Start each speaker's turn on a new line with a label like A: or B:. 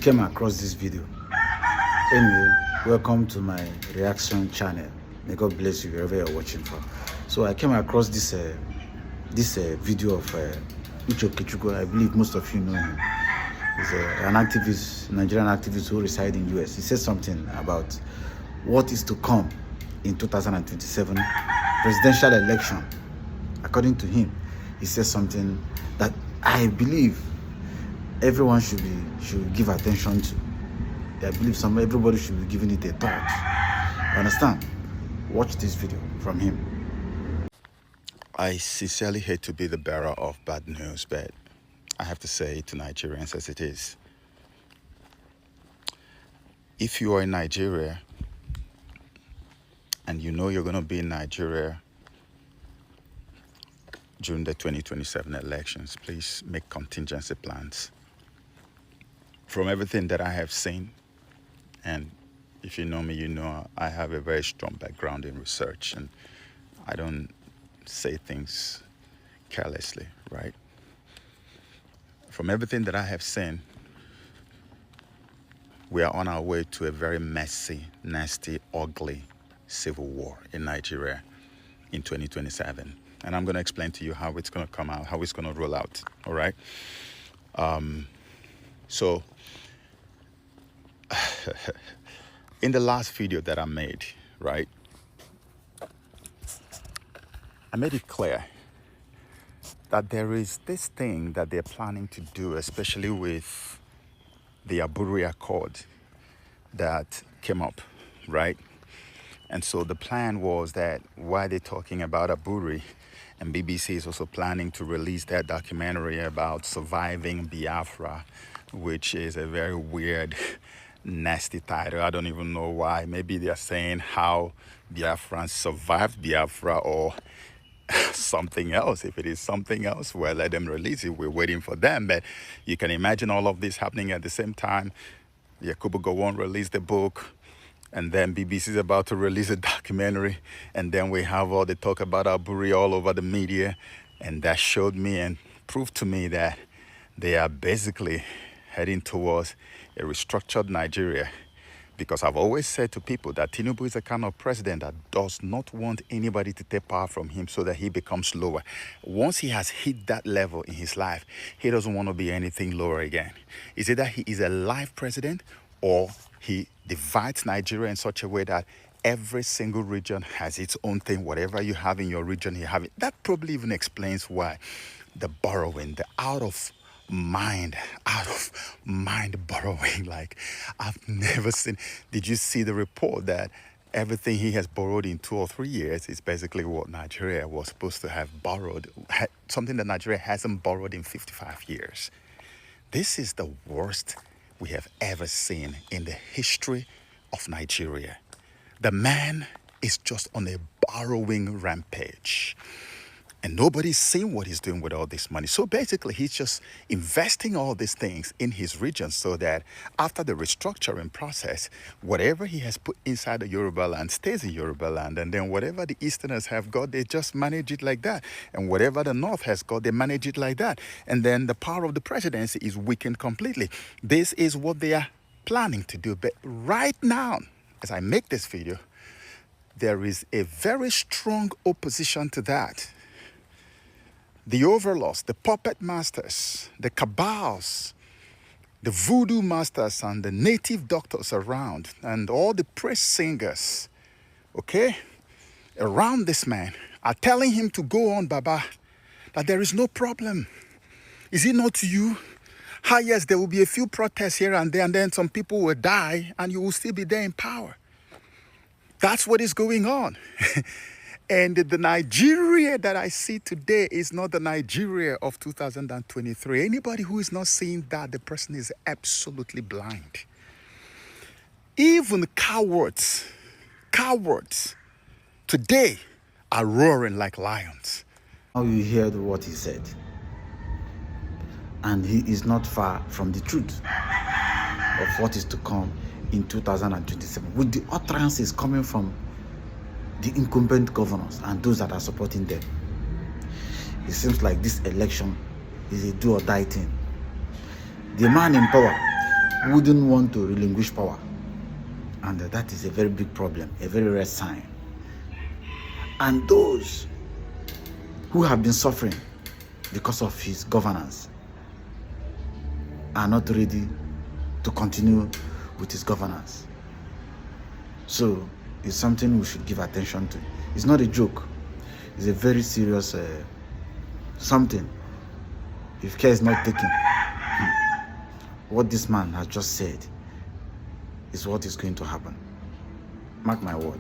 A: Came across this video. Anyway, welcome to my reaction channel. May God bless you wherever you're watching from. So I came across this video of Uche Okechukwu. I believe most of you know him. He's an activist, Nigerian activist who resides in US. He said something about what is to come in 2027 presidential election. According to him, he says something that I believe everyone should give attention to. I believe everybody should be giving it a thought. You understand? Watch this video from him.
B: I sincerely hate to be the bearer of bad news, but I have to say it to Nigerians as it is. If you are in Nigeria and you know you're going to be in Nigeria during the 2027 elections, please make contingency plans. From everything that I have seen, and if you know me, you know I have a very strong background in research and I don't say things carelessly, right? From everything that I have seen, we are on our way to a very messy, nasty, ugly civil war in Nigeria in 2027. And I'm going to explain to you how it's going to come out, how it's going to roll out, all right? So, in the last video that I made, right, I made it clear that there is this thing that they're planning to do, especially with the Aburi Accord that came up, right? And so the plan was that while they're talking about Aburi, and BBC is also planning to release their documentary about surviving Biafra, which is a very weird, nasty title. I don't even know why. Maybe they're saying how Biafrans survived Biafra or something else. If it is something else, well, let them release it. We're waiting for them. But you can imagine all of this happening at the same time. Yakubu Gowon released the book, and then BBC is about to release a documentary, and then we have all the talk about Aburi all over the media, and that showed me and proved to me that they are basically heading towards a restructured Nigeria. Because I've always said to people that Tinubu is a kind of president that does not want anybody to take power from him so that he becomes lower. Once he has hit that level in his life, he doesn't want to be anything lower again. Is it that he is a live president, or he divides Nigeria in such a way that every single region has its own thing? Whatever you have in your region, you have it. That probably even explains why the borrowing, the out of mind borrowing, like I've never seen. Did you see the report that everything he has borrowed in 2 or 3 years is basically what Nigeria was supposed to have borrowed, something that Nigeria hasn't borrowed in 55 years. This is the worst we have ever seen in the history of Nigeria. The man is just on a borrowing rampage. And nobody's seeing what he's doing with all this money. So basically, he's just investing all these things in his region so that after the restructuring process, whatever he has put inside the Yoruba land stays in Yoruba land. And then whatever the Easterners have got, they just manage it like that. And whatever the North has got, they manage it like that. And then the power of the presidency is weakened completely. This is what they are planning to do. But right now, as I make this video, there is a very strong opposition to that. The overlords, the puppet masters, the cabals, the voodoo masters, and the native doctors around, and all the praise singers, okay, around this man are telling him to go on, Baba, that there is no problem. Is it not to you? Yes, there will be a few protests here and there, and then some people will die, and you will still be there in power. That's what is going on. And the Nigeria that I see today is not the Nigeria of 2023. Anybody who is not seeing that, the person is absolutely blind. Even cowards today are roaring like lions.
A: Now you heard what he said. And he is not far from the truth of what is to come in 2027. With the utterances coming from the incumbent governors and those that are supporting them. It seems like this election is a do or die thing. The man in power wouldn't want to relinquish power. And that is a very big problem, a very rare sign. And those who have been suffering because of his governance are not ready to continue with his governance. So it's something we should give attention to. It's not a joke. It's a very serious something. If care is not taken, what this man has just said is what is going to happen. Mark my word.